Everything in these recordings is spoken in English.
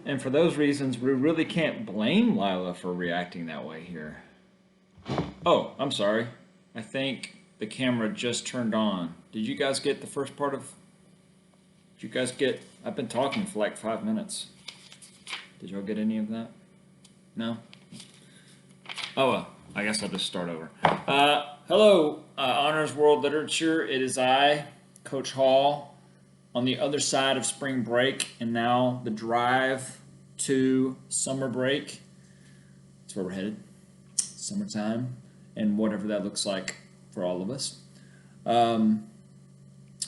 And for those reasons, we really can't blame Lila for reacting that way here. Oh, I'm sorry. I think the camera just turned on. Did you guys get the first part of... Did you guys get... I've been talking for like 5 minutes. Did y'all get any of that? No? Oh, well. I guess I'll just start over. Hello, Honors World Literature. It is I, Coach Hall, on the other side of spring break, and now the drive to summer break. That's where we're headed. Summertime, and whatever that looks like for all of us. I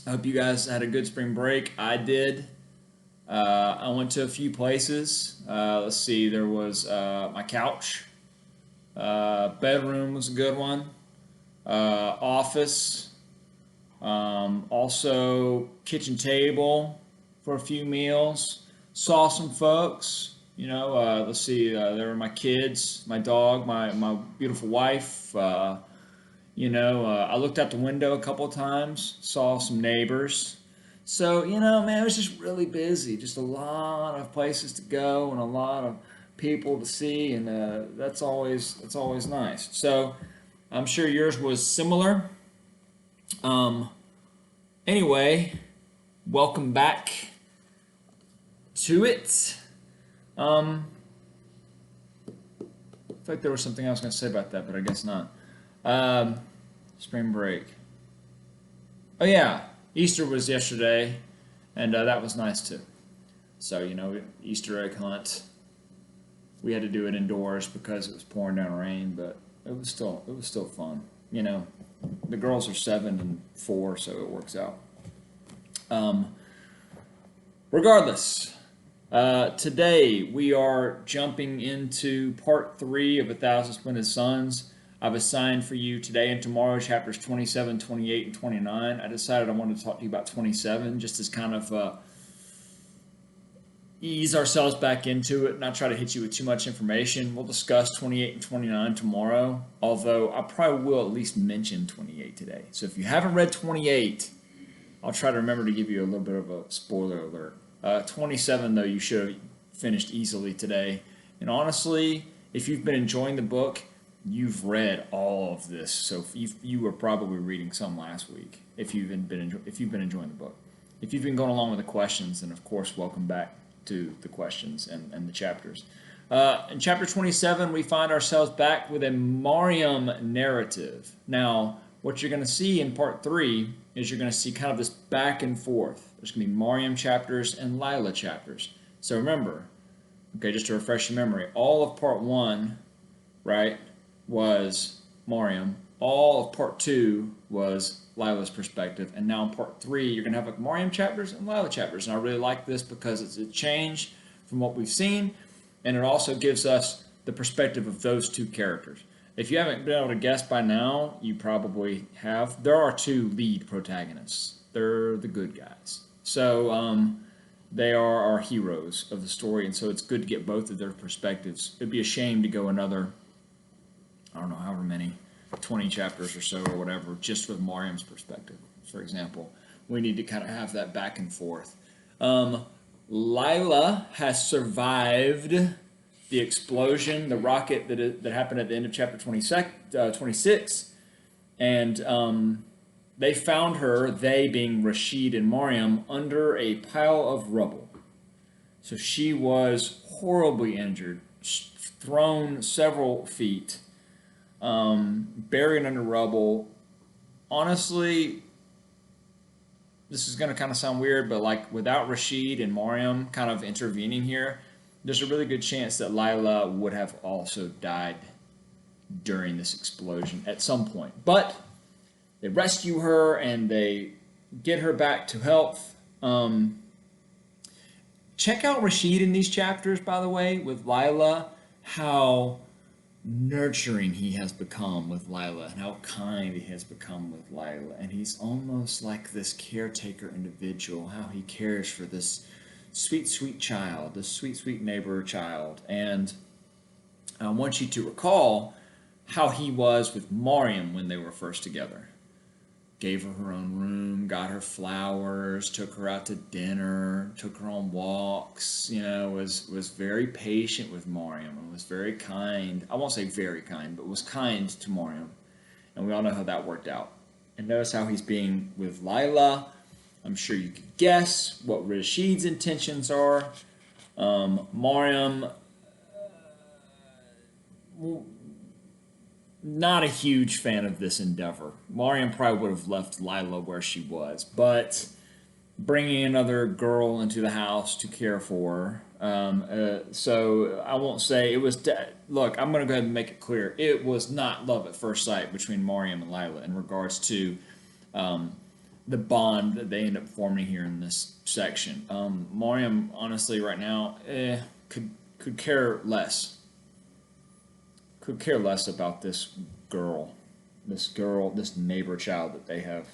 hope you guys had a good spring break. I did. I went to a few places. Let's see, there was my couch. Bedroom was a good one. Office. Also kitchen table for a few meals. Saw some folks. Let's see, there were my kids, my dog, my beautiful wife. I looked out the window a couple of times, saw some neighbors. So, man, it was just really busy. Just a lot of places to go and a lot of people to see, and that's always nice. So, I'm sure yours was similar. Anyway, welcome back to it. I feel like there was something I was going to say about that, but I guess not. Spring break. Oh yeah, Easter was yesterday, and that was nice too. So Easter egg hunt. We had to do it indoors because it was pouring down rain, but it was still fun. The girls are 7 and 4, so it works out. Regardless. Today we are jumping into part 3 of 1,000 Splendid Suns. I've assigned for you today and tomorrow chapters 27, 28, and 29. I decided I wanted to talk to you about 27 just as kind of ease ourselves back into it, not try to hit you with too much information. We'll discuss 28 and 29 tomorrow, although I probably will at least mention 28 today. So if you haven't read 28, I'll try to remember to give you a little bit of a spoiler alert. 27, though, you should have finished easily today. And honestly, if you've been enjoying the book, you've read all of this. So you were probably reading some last week if you've been enjoying the book. If you've been going along with the questions, then of course, welcome back to the questions and the chapters. In chapter 27, we find ourselves back with a Mariam narrative. Now, what you're going to see in part 3 is you're going to see kind of this back and forth. There's going to be Mariam chapters and Lila chapters. So remember, okay, just to refresh your memory, all of part 1, right, was Mariam. All of part 2 was Lila's perspective. And now in part 3, you're going to have like Mariam chapters and Lila chapters. And I really like this because it's a change from what we've seen. And it also gives us the perspective of those two characters. If you haven't been able to guess by now, you probably have. There are 2 lead protagonists. They're the good guys. So they are our heroes of the story. And so it's good to get both of their perspectives. It'd be a shame to go another, I don't know, however many, 20 chapters or so or whatever, just with Mariam's perspective, for example. We need to kind of have that back and forth. Lila has survived the explosion, the rocket that happened at the end of chapter 26, and they found her, they being Rashid and Mariam, under a pile of rubble. So she was horribly injured, thrown several feet, buried under rubble. Honestly, this is going to kind of sound weird, but like without Rashid and Mariam kind of intervening here, there's a really good chance that Lila would have also died during this explosion at some point. But they rescue her and they get her back to health. Check out Rashid in these chapters, by the way, with Lila, how nurturing he has become with Lila and how kind he has become with Lila. And he's almost like this caretaker individual, how he cares for this sweet, sweet child, this sweet, sweet neighbor child. And I want you to recall how he was with Mariam when they were first together. gave her her own room, got her flowers, took her out to dinner, took her on walks, was very patient with Mariam and was very kind. I won't say very kind, but was kind to Mariam. And we all know how that worked out. And notice how he's being with Lila. I'm sure you could guess what Rashid's intentions are. Mariam, not a huge fan of this endeavor. Mariam probably would have left Lila where she was, but bringing another girl into the house to care for her. So I won't say it was. Look, I'm going to go ahead and make it clear. It was not love at first sight between Mariam and Lila in regards to the bond that they end up forming here in this section. Mariam, honestly, right now, could care less. Could care less about this neighbor child that they have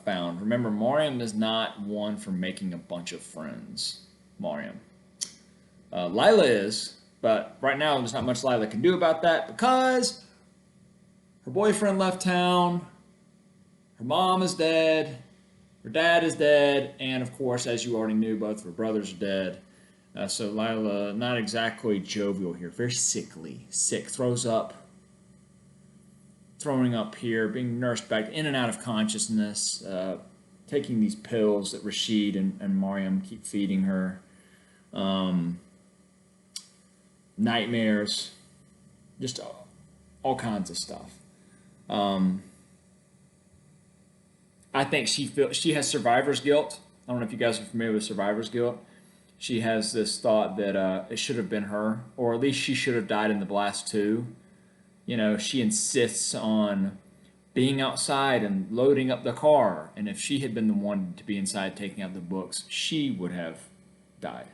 found. Remember, Mariam is not one for making a bunch of friends. Mariam. Lila is, but right now there's not much Lila can do about that because her boyfriend left town, her mom is dead, her dad is dead, and of course, as you already knew, both of her brothers are dead. So Lila, not exactly jovial here, very sickly, sick, throwing up here, being nursed back in and out of consciousness, taking these pills that Rashid and Mariam keep feeding her, nightmares, just all kinds of stuff. I think she has survivor's guilt. I don't know if you guys are familiar with survivor's guilt. She has this thought that it should have been her, or at least she should have died in the blast too. She insists on being outside and loading up the car, and if she had been the one to be inside taking out the books, she would have died.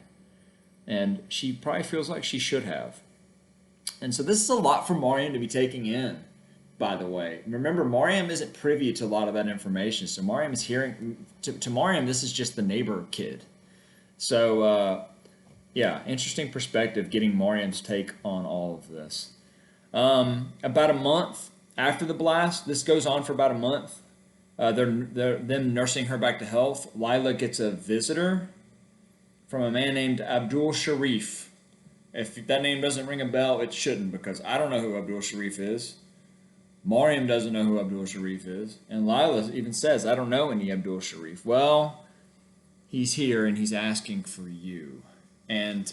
And she probably feels like she should have. And so this is a lot for Mariam to be taking in, by the way. Remember, Mariam isn't privy to a lot of that information, so Mariam is hearing, to Mariam, this is just the neighbor kid. So, yeah, interesting perspective getting Mariam's take on all of this. About a month after the blast, this goes on for about a month. They're them nursing her back to health. Lila gets a visitor from a man named Abdul Sharif. If that name doesn't ring a bell, it shouldn't, because I don't know who Abdul Sharif is. Mariam doesn't know who Abdul Sharif is. And Lila even says, I don't know any Abdul Sharif. Well, he's here and he's asking for you. And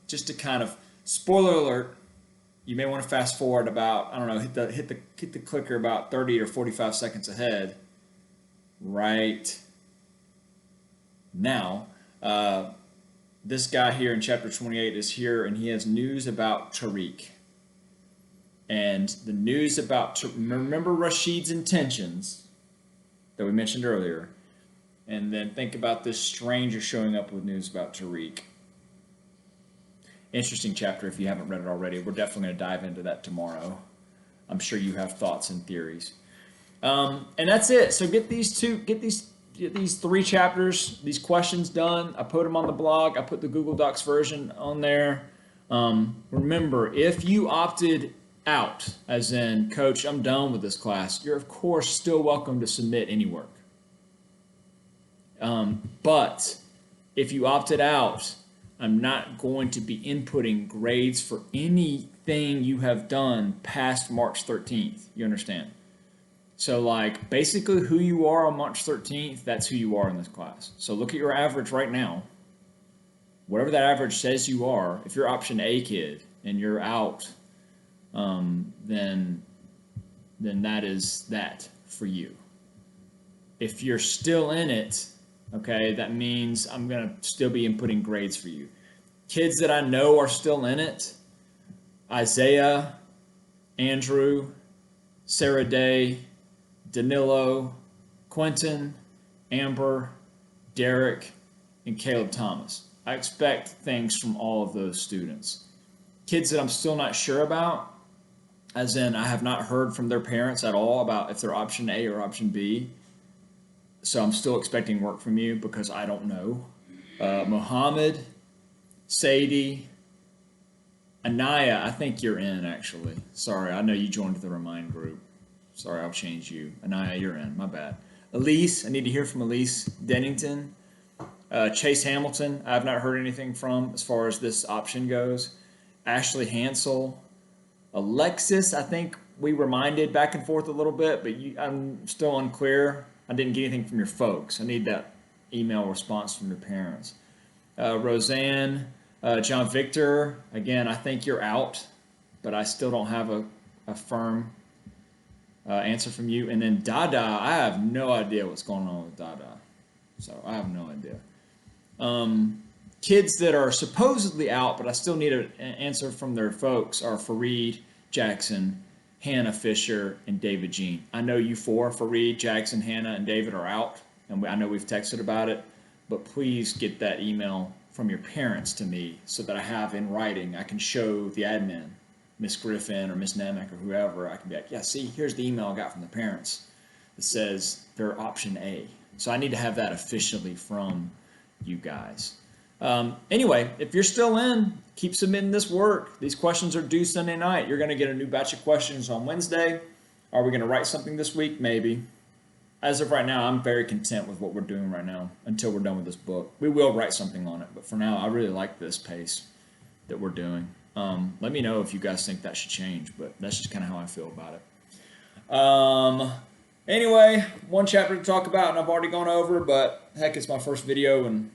just to kind of, spoiler alert, you may want to fast forward about, I don't know, hit the clicker about 30 or 45 seconds ahead. Right now, this guy here in chapter 28 is here and he has news about Tariq. And the news about, remember Rashid's intentions that we mentioned earlier, and then think about this stranger showing up with news about Tariq. Interesting chapter if you haven't read it already. We're definitely going to dive into that tomorrow. I'm sure you have thoughts and theories. And that's it. So get these 3 chapters, these questions done. I put them on the blog. I put the Google Docs version on there. Remember, if you opted out, as in, Coach, I'm done with this class, you're of course still welcome to submit any work. But if you opted out, I'm not going to be inputting grades for anything you have done past March 13th. You understand? So like basically who you are on March 13th, that's who you are in this class. So look at your average right now. Whatever that average says you are, if you're option A kid and you're out, then that is that for you. If you're still in it, okay, that means I'm going to still be inputting grades for you. Kids that I know are still in it, Isaiah, Andrew, Sarah Day, Danilo, Quentin, Amber, Derek, and Caleb Thomas. I expect things from all of those students. Kids that I'm still not sure about, as in I have not heard from their parents at all about if they're option A or option B. So I'm still expecting work from you because I don't know. Mohammed, Sadie, Anaya, I think you're in actually. Sorry, I know you joined the Remind group. Sorry, I'll change you. Anaya, you're in. My bad. Elise, I need to hear from Elise Dennington. Chase Hamilton, I have not heard anything from as far as this option goes. Ashley Hansel. Alexis, I think we reminded back and forth a little bit, but I'm still unclear. I didn't get anything from your folks. I need that email response from your parents. Roseanne, John Victor, again, I think you're out, but I still don't have a firm answer from you. And then Dada, I have no idea what's going on with Dada. So I have no idea. Kids that are supposedly out, but I still need an answer from their folks are Fareed Jackson, Hannah Fisher, and David Jean. I know you four, Fareed, Jackson, Hannah, and David, are out, and I know we've texted about it, but please get that email from your parents to me so that I have in writing. I can show the admin, Miss Griffin or Miss Nemec or whoever. I can be like, yeah, see, here's the email I got from the parents that says they're option A. So I need to have that officially from you guys. Anyway, if you're still in, keep submitting this work. These questions are due Sunday night. You're going to get a new batch of questions on Wednesday. Are we going to write something this week? Maybe. As of right now, I'm very content with what we're doing right now until we're done with this book. We will write something on it, but for now, I really like this pace that we're doing. Let me know if you guys think that should change, but that's just kind of how I feel about it. Anyway, one chapter to talk about, and I've already gone over, but heck, it's my first video in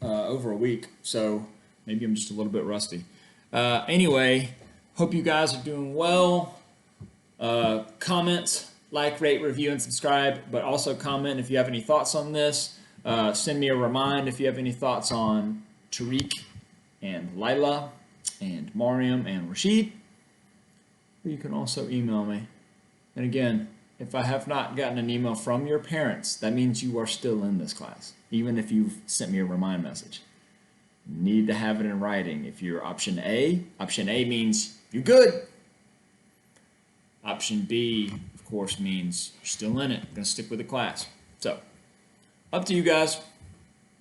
over a week, so maybe I'm just a little bit rusty. Anyway, hope you guys are doing well. Comment, like, rate, review, and subscribe, but also comment if you have any thoughts on this. Send me a remind if you have any thoughts on Tariq and Lila and Mariam and Rashid. You can also email me. And again, if I have not gotten an email from your parents, that means you are still in this class, even if you've sent me a remind message. You need to have it in writing. If you're option A means you're good. Option B, of course, means you're still in it. You're going to stick with the class. So, up to you guys.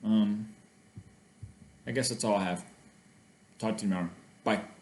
I guess that's all I have. Talk to you tomorrow. Bye.